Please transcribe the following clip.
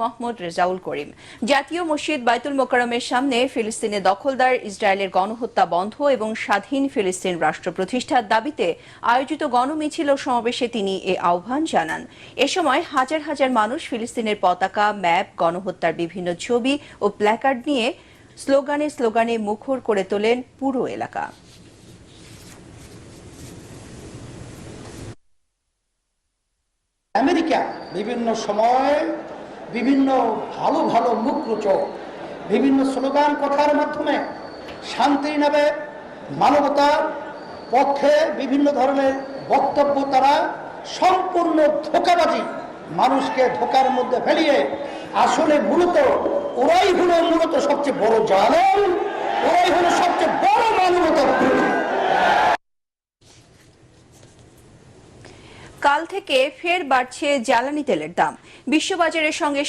মোহাম্মদ রেজাউল করিম। জাতীয় মসজিদ বাইতুল মোকাররমের সামনে ফিলিস্তিনে দখলদার ইসরায়েলের গণহত্যা বন্ধ এবং স্বাধীন ফিলিস্তিন রাষ্ট্র প্রতিষ্ঠার দাবিতে আয়োজিত গণমিছিল ও সমাবেশে তিনি এ আহ্বান জানান। এ সময় হাজার হাজার মানুষ ফিলিস্তিনের পতাকা, ম্যাপ, গণহত্যার বিভিন্ন ছবি ও প্ল্যাকার্ড নিয়ে স্লোগানে মুখর করে তোলেন পুরো এলাকা। আমেরিকা বিভিন্ন সময় বিভিন্ন ভালো ভালো মুখরোচক বিভিন্ন স্লোগান কথার মাধ্যমে শান্তির নামে মানবতার পক্ষে বিভিন্ন ধরনের বক্তব্য তারা সম্পূর্ণ ধোঁকাবাজি মানুষকে ধোঁকার মধ্যে ফেলিয়ে আসলে ওরাই হলো মূলত সবচেয়ে বড় জালেম, ওরাই হলো সবচেয়ে বড় মানবতা। কাল থেকে ফের বাড়ছে জ্বালানি তেলের দাম। বিশ্ববাজারের সঙ্গে